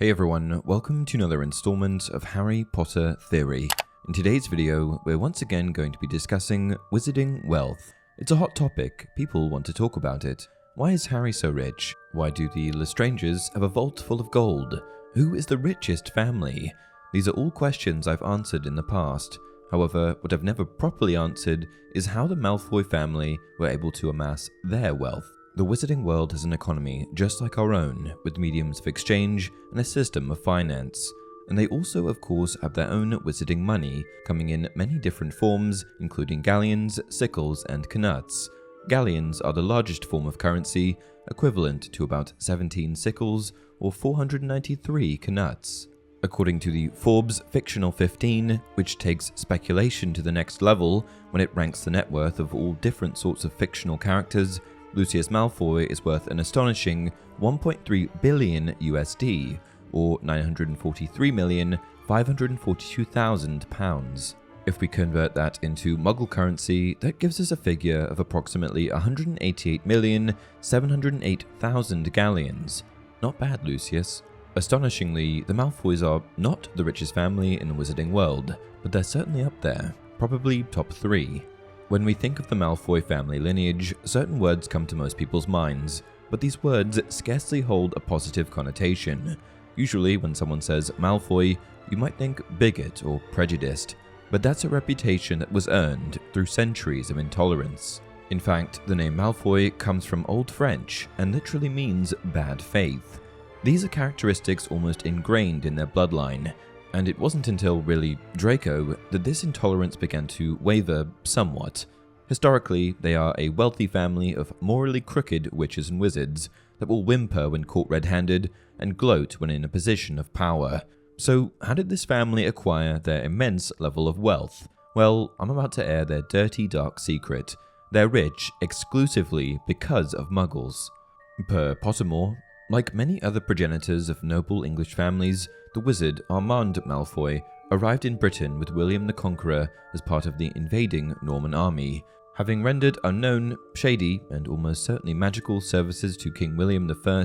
Hey everyone, welcome to another installment of Harry Potter Theory. In today's video, we're once again going to be discussing wizarding wealth. It's a hot topic, people want to talk about it. Why is Harry so rich? Why do the Lestranges have a vault full of gold? Who is the richest family? These are all questions I've answered in the past. However, what I've never properly answered is how the Malfoy family were able to amass their wealth. The wizarding world has an economy just like our own, with mediums of exchange and a system of finance. And they also, of course, have their own wizarding money, coming in many different forms, including galleons, sickles, and knuts. Galleons are the largest form of currency, equivalent to about 17 sickles or 493 knuts. According to the Forbes fictional 15, which takes speculation to the next level when it ranks the net worth of all different sorts of fictional characters, Lucius Malfoy is worth an astonishing 1.3 billion USD, or 943,542,000 pounds. If we convert that into Muggle currency, that gives us a figure of approximately 188,708,000 galleons. Not bad, Lucius. Astonishingly, the Malfoys are not the richest family in the wizarding world, but they're certainly up there, probably top 3. When we think of the Malfoy family lineage, certain words come to most people's minds, but these words scarcely hold a positive connotation. Usually, when someone says Malfoy, you might think bigot or prejudiced, but that's a reputation that was earned through centuries of intolerance. In fact, the name Malfoy comes from Old French and literally means bad faith. These are characteristics almost ingrained in their bloodline, and it wasn't until really Draco that this intolerance began to waver somewhat. Historically, they are a wealthy family of morally crooked witches and wizards that will whimper when caught red-handed and gloat when in a position of power. So how did this family acquire their immense level of wealth? Well, I'm about to air their dirty, dark secret. They're rich exclusively because of Muggles. Per Pottermore, like many other progenitors of noble English families, the wizard Armand Malfoy arrived in Britain with William the Conqueror as part of the invading Norman army. Having rendered unknown, shady, and almost certainly magical services to King William I,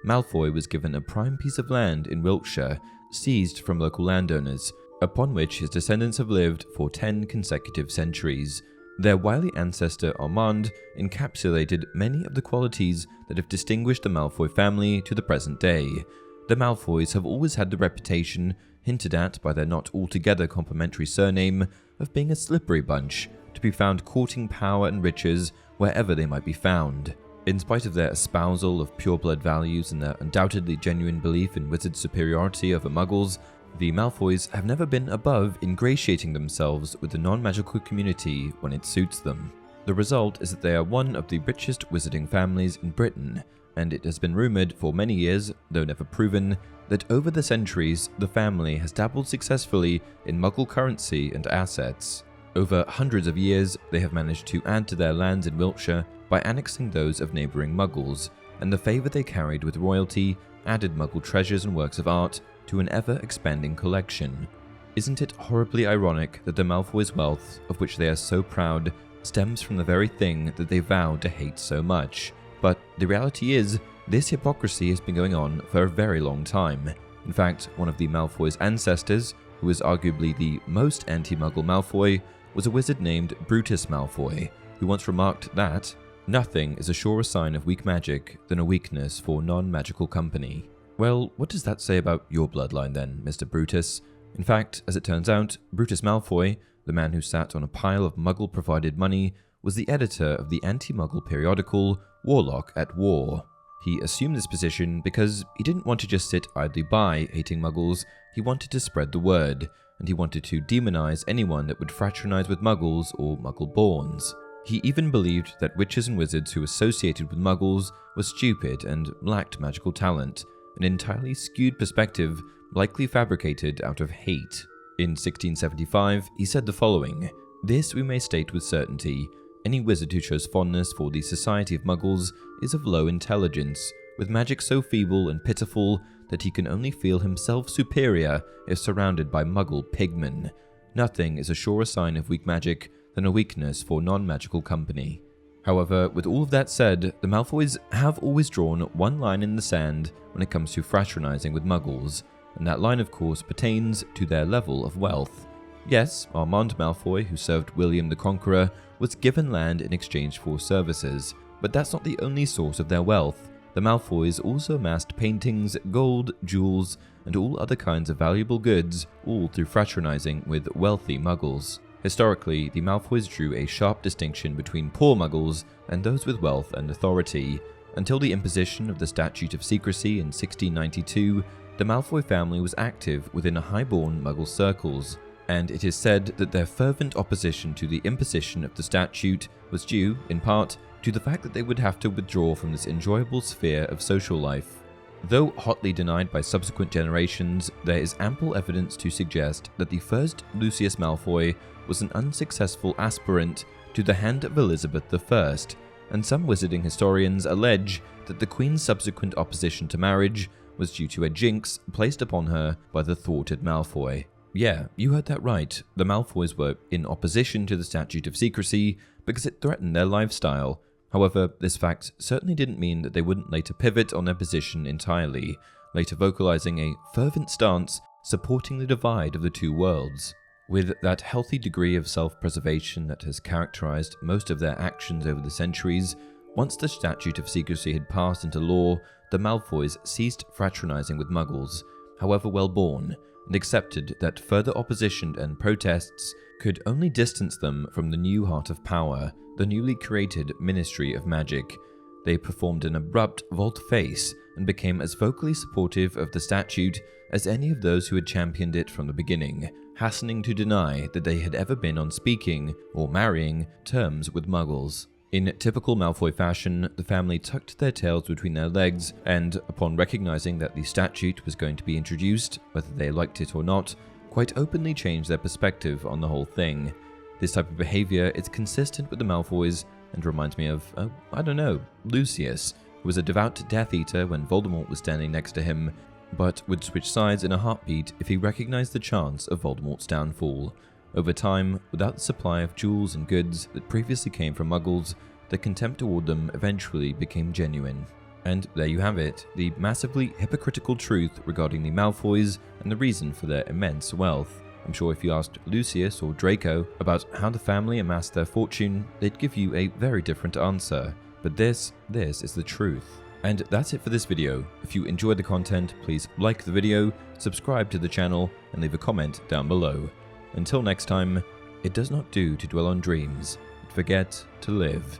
Malfoy was given a prime piece of land in Wiltshire, seized from local landowners, upon which his descendants have lived for 10 consecutive centuries. Their wily ancestor Armand encapsulated many of the qualities that have distinguished the Malfoy family to the present day. The Malfoys have always had the reputation, hinted at by their not altogether complimentary surname, of being a slippery bunch, to be found courting power and riches wherever they might be found. In spite of their espousal of pure-blood values and their undoubtedly genuine belief in wizard superiority over Muggles, the Malfoys have never been above ingratiating themselves with the non-magical community when it suits them. The result is that they are one of the richest wizarding families in Britain, and it has been rumoured for many years, though never proven, that over the centuries the family has dabbled successfully in Muggle currency and assets. Over hundreds of years, they have managed to add to their lands in Wiltshire by annexing those of neighbouring Muggles, and the favour they carried with royalty added Muggle treasures and works of art to an ever-expanding collection. Isn't it horribly ironic that the Malfoys' wealth, of which they are so proud, stems from the very thing that they vow to hate so much? But the reality is, this hypocrisy has been going on for a very long time. In fact, one of the Malfoys' ancestors, who is arguably the most anti-muggle Malfoy, was a wizard named Brutus Malfoy, who once remarked that nothing is a surer sign of weak magic than a weakness for non-magical company. Well, what does that say about your bloodline then, Mr. Brutus? In fact, as it turns out, Brutus Malfoy, the man who sat on a pile of Muggle-provided money, was the editor of the anti-Muggle periodical Warlock at War. He assumed this position because he didn't want to just sit idly by hating Muggles, he wanted to spread the word, and he wanted to demonize anyone that would fraternize with Muggles or Muggle-borns. He even believed that witches and wizards who associated with Muggles were stupid and lacked magical talent, an entirely skewed perspective likely fabricated out of hate. In 1675, he said the following: "This we may state with certainty. Any wizard who shows fondness for the society of Muggles is of low intelligence, with magic so feeble and pitiful that he can only feel himself superior if surrounded by Muggle pigmen. Nothing is a surer sign of weak magic than a weakness for non-magical company." However, with all of that said, the Malfoys have always drawn one line in the sand when it comes to fraternizing with Muggles, and that line of course pertains to their level of wealth. Yes, Armand Malfoy, who served William the Conqueror, was given land in exchange for services, but that's not the only source of their wealth. The Malfoys also amassed paintings, gold, jewels, and all other kinds of valuable goods, all through fraternizing with wealthy Muggles. Historically, the Malfoys drew a sharp distinction between poor Muggles and those with wealth and authority. Until the imposition of the statute of secrecy in 1692, the Malfoy family was active within high-born Muggle circles, and it is said that their fervent opposition to the imposition of the statute was due, in part, to the fact that they would have to withdraw from this enjoyable sphere of social life. Though hotly denied by subsequent generations, there is ample evidence to suggest that the first Lucius Malfoy was an unsuccessful aspirant to the hand of Elizabeth I, and some wizarding historians allege that the Queen's subsequent opposition to marriage was due to a jinx placed upon her by the thwarted Malfoy. Yeah, you heard that right. The Malfoys were in opposition to the statute of secrecy because it threatened their lifestyle. However, this fact certainly didn't mean that they wouldn't later pivot on their position entirely, later vocalizing a fervent stance supporting the divide of the two worlds. With that healthy degree of self-preservation that has characterized most of their actions over the centuries, once the statute of secrecy had passed into law, the Malfoys ceased fraternizing with Muggles, however well born, and accepted that further opposition and protests could only distance them from the new heart of power, the newly created Ministry of Magic. They performed an abrupt volte-face and became as vocally supportive of the statute as any of those who had championed it from the beginning, hastening to deny that they had ever been on speaking or marrying terms with Muggles. In typical Malfoy fashion, the family tucked their tails between their legs and, upon recognizing that the statute was going to be introduced, whether they liked it or not, quite openly changed their perspective on the whole thing. This type of behavior is consistent with the Malfoys and reminds me of, Lucius, who was a devout Death Eater when Voldemort was standing next to him, but would switch sides in a heartbeat if he recognized the chance of Voldemort's downfall. Over time, without the supply of jewels and goods that previously came from Muggles, the contempt toward them eventually became genuine. And there you have it, the massively hypocritical truth regarding the Malfoys and the reason for their immense wealth. I'm sure if you asked Lucius or Draco about how the family amassed their fortune, they'd give you a very different answer. But this is the truth. And that's it for this video. If you enjoyed the content, please like the video, subscribe to the channel, and leave a comment down below. Until next time, it does not do to dwell on dreams, but forget to live.